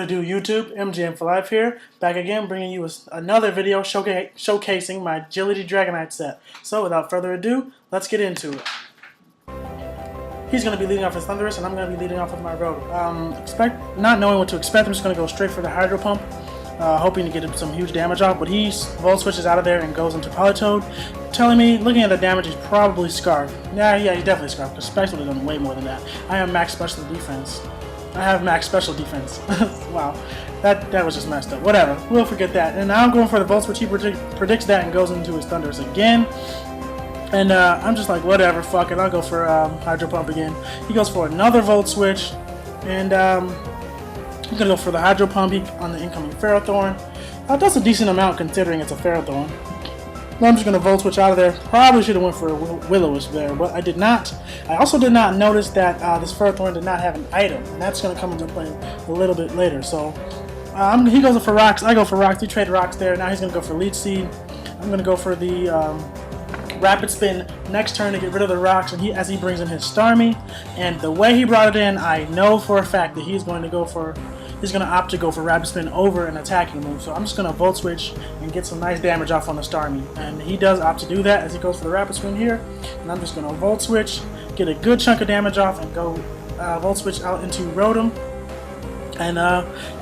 it do, YouTube? MGM for Life here, back again bringing you another video showcasing my Agility Dragonite set. So without further ado, let's get into it. He's going to be leading off his Thunderous, and I'm going to be leading off with my Rotom. Not knowing what to expect, I'm just going to go straight for the Hydro Pump, hoping to get some huge damage off, but he Volt Switches out of there and goes into Politoed, telling me, looking at the damage, he's probably Scarf. Yeah, he's definitely Scarf, because Special has done way more than that. I have max Special Defense. I have max Special Defense. Wow, that was just messed up. Whatever, we'll forget that. And now I'm going for the Volt Switch. He predicts that and goes into his Thunderous again. And I'm just like, whatever, fuck it, I'll go for Hydro Pump again. He goes for another Volt Switch, and I'm going to go for the Hydro Pump on the incoming Ferrothorn. That's a decent amount considering it's a Ferrothorn. I'm just going to Volt Switch out of there. Probably should have went for a Will-O-Wisp there, but I did not. I also did not notice that this Ferrothorn did not have an item, and that's going to come into play a little bit later. So he goes for Rocks, I go for Rocks, we trade Rocks there. Now he's going to go for Leech Seed. I'm going to go for the Rapid Spin next turn to get rid of the Rocks, and as he brings in his Starmie. And the way he brought it in, I know for a fact that he's going to opt to go for Rapid Spin over an attacking move. So I'm just going to Volt Switch and get some nice damage off on the Starmie. And he does opt to do that as he goes for the Rapid Spin here. And I'm just going to Volt Switch, get a good chunk of damage off, and go Volt Switch out into Rotom. And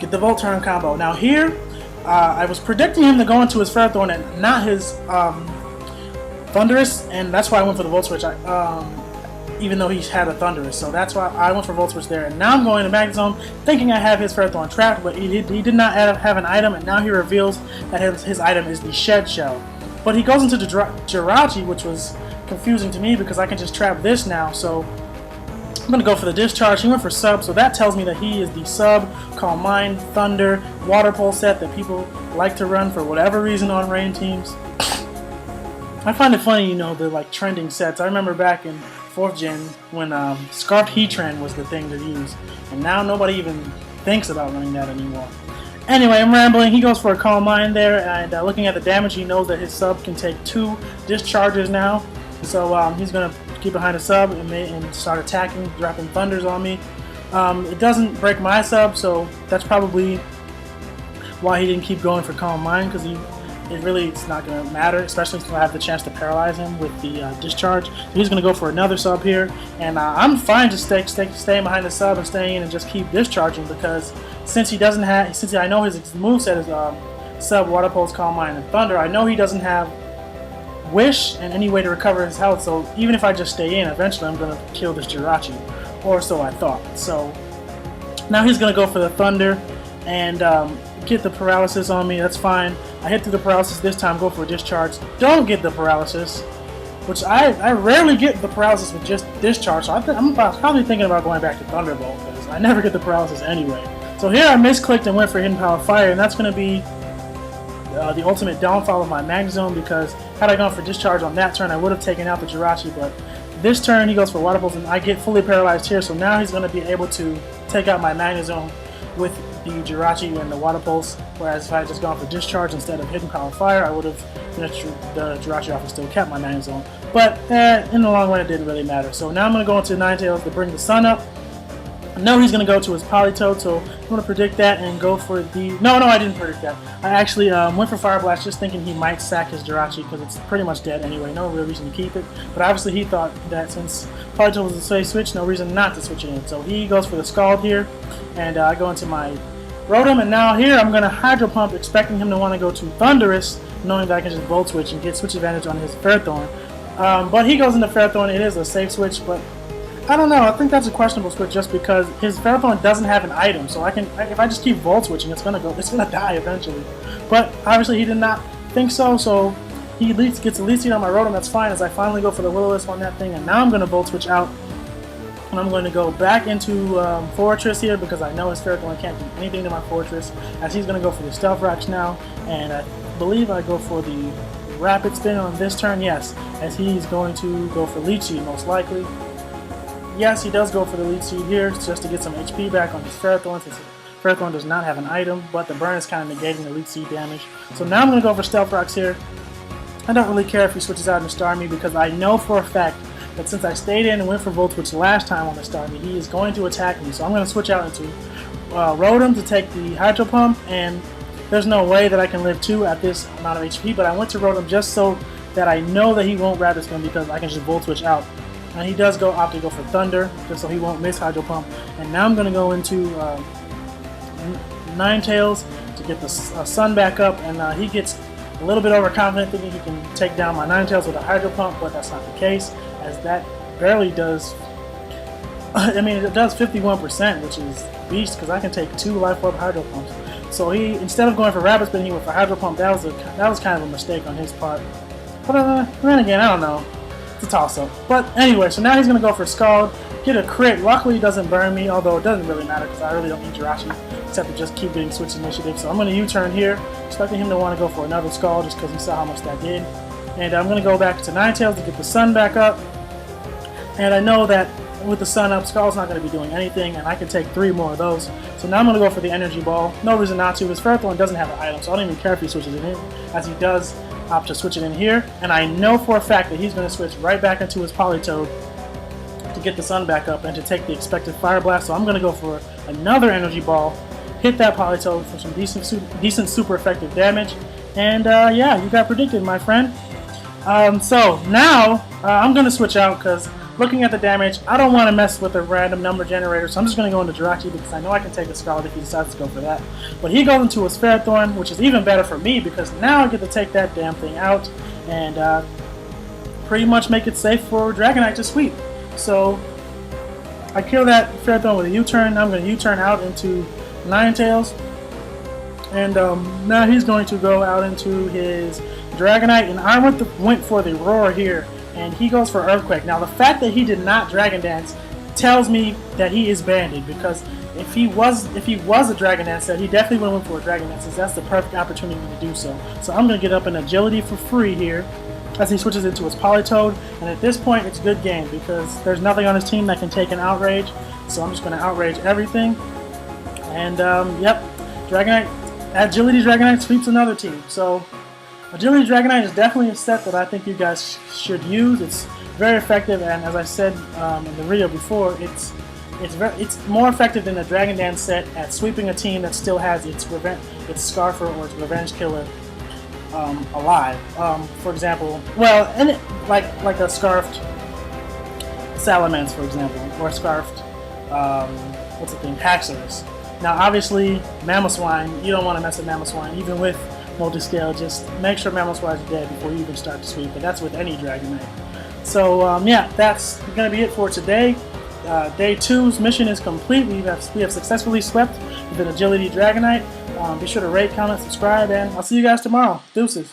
get the Volt Turn combo. Now here, I was predicting him to go into his Ferrothorn and not his Thunderous. And that's why I went for the Volt Switch. Even though he's had a Thunderous, so that's why I went for Volt Switch there. And now I'm going to Magnet Zone, thinking I have his Ferrothorn trapped, but he did not have an item, and now he reveals that his item is the Shed Shell. But he goes into the Jirachi, which was confusing to me because I can just trap this now, so I'm going to go for the Discharge. He went for Sub, so that tells me that he is the Sub, Calm Mind, Thunder, Water Pole set that people like to run for whatever reason on rain teams. I find it funny, you know, the like trending sets. I remember back in 4th gen when Scarf Heatran was the thing to use, and now nobody even thinks about running that anymore. Anyway, I'm rambling. He goes for a Calm Mind there, and looking at the damage, he knows that his Sub can take 2 Discharges now, so he's going to keep behind a Sub and start attacking, dropping Thunders on me. It doesn't break my Sub, so that's probably why he didn't keep going for Calm Mind, because it's not going to matter, especially since I have the chance to paralyze him with the Discharge. He's going to go for another Sub here, and I'm fine just staying behind the Sub and staying in and just keep discharging, because since I know his moveset is Sub, Water Pulse, Calm Mind, and Thunder, I know he doesn't have Wish and any way to recover his health, so even if I just stay in, eventually I'm going to kill this Jirachi, or so I thought. So now he's going to go for the Thunder and get the paralysis on me. That's fine. I hit through the paralysis this time, go for a Discharge. Don't get the paralysis, which I rarely get the paralysis with just Discharge, so I'm probably thinking about going back to Thunderbolt, because I never get the paralysis anyway. So here I misclicked and went for Hidden Power Fire, and that's going to be the ultimate downfall of my Magnet Zone, because had I gone for Discharge on that turn, I would have taken out the Jirachi, but this turn he goes for Water Pulse, and I get fully paralyzed here, so now he's going to be able to take out my Magnet Zone with the Jirachi and the Water Pulse, whereas if I had just gone for Discharge instead of Hidden Power Fire, I would have finished the Jirachi off and still kept my Magnet Zone. But in the long run, it didn't really matter. So now I'm going to go into Ninetales to bring the Sun up. I know he's going to go to his Politoed, so I'm going to predict that and go for the... No, I didn't predict that. I actually went for Fire Blast just thinking he might sack his Jirachi because it's pretty much dead anyway. No real reason to keep it. But obviously he thought that since Politoed was a safe switch, no reason not to switch it in. So he goes for the Scald here, and I go into my Rotom, and now here I'm going to Hydro Pump, expecting him to want to go to Thunderous, knowing that I can just Volt Switch and get switch advantage on his Ferrothorn. But he goes into Ferrothorn. It is a safe switch, but I don't know. I think that's a questionable switch just because his Ferrothorn doesn't have an item, so if I just keep Volt Switching, it's gonna die eventually. But obviously he did not think so, so he gets a Leech Seed on my Rotom. That's fine, as I finally go for the Will-O-Wisp on that thing, and now I'm gonna Volt Switch out. And I'm going to go back into Fortress here because I know his Ferrothorn can't do anything to my Fortress, as he's going to go for the Stealth Rocks now, and I believe I go for the Rapid Spin on this turn, yes, as he's going to go for Leech Seed most likely. Yes, he does go for the Leech Seed here just to get some HP back on his Ferrothorn, since Ferrothorn does not have an item, but the burn is kind of negating the Leech Seed damage. So now I'm going to go for Stealth Rocks here. I don't really care if he switches out into Starmie, because I know for a fact that since I stayed in and went for Volt Switch last time on the Starmie, he is going to attack me. So I'm going to switch out into Rotom to take the Hydro Pump, and there's no way that I can live 2 at this amount of HP, but I went to Rotom just so that I know that he won't Rapid Spin because I can just Volt Switch out. And he does opt to go for Thunder, just so he won't miss Hydro Pump. And now I'm going to go into Ninetales to get the Sun back up, and he gets a little bit overconfident thinking he can take down my Ninetales with a Hydro Pump, but that's not the case, as that barely does. I mean, it does 51%, which is beast, because I can take 2 Life Orb Hydro Pumps. So he, instead of going for Rapid Spin, he went for Hydro Pump. That was kind of a mistake on his part. But then again, I don't know. It's a toss-up. But anyway, so now he's going to go for Scald, get a crit. Luckily, he doesn't burn me, although it doesn't really matter because I really don't need Jirachi, except to just keep getting switch initiative. So I'm going to U-turn here, expecting him to want to go for another Scald just because he saw how much that did. And I'm going to go back to Ninetales to get the Sun back up. And I know that with the Sun up, Scald's not going to be doing anything, and I can take 3 more of those. So now I'm going to go for the Energy Ball. No reason not to. His Ferrothorn doesn't have an item, so I don't even care if he switches it in, as he does opt to switch it in here. And I know for a fact that he's going to switch right back into his Politoed to get the Sun back up and to take the expected Fire Blast. So I'm going to go for another Energy Ball, hit that Politoed for some decent super effective damage. And yeah, you got predicted, my friend. So now I'm going to switch out because looking at the damage, I don't want to mess with a random number generator, so I'm just going to go into Jirachi because I know I can take a Scald if he decides to go for that. But he goes into his Ferrothorn, which is even better for me because now I get to take that damn thing out and pretty much make it safe for Dragonite to sweep. So I kill that Ferrothorn with a U-turn. I'm going to U-turn out into Ninetales. And now he's going to go out into his Dragonite, and I went for the Roar here. And he goes for Earthquake. Now the fact that he did not Dragon Dance tells me that he is banded, because if he was a Dragon Dance set, he definitely would have went for a Dragon Dance, since that's the perfect opportunity to do so. So I'm going to get up in Agility for free here as he switches into his Politoed, and at this point it's good game because there's nothing on his team that can take an Outrage, so I'm just going to Outrage everything. And yep, Dragonite, Agility Dragonite sweeps another team. So Agility Dragonite is definitely a set that I think you guys should use. It's very effective, and as I said in the video before, it's more effective than the Dragon Dance set at sweeping a team that still has its Scarfer or its Revenge Killer alive. For example, well, and like a Scarfed Salamence, for example, or a Scarfed what's the thing, Haxorus. Now, obviously, Mamoswine, you don't want to mess with Mamoswine, even with multi-scale. Just make sure Mamoswine is dead before you even start to sweep, but that's with any Dragonite. So yeah, that's going to be it for today. Day 2's mission is complete. We have successfully swept with an Agility Dragonite. Be sure to rate, comment, subscribe, and I'll see you guys tomorrow. Deuces.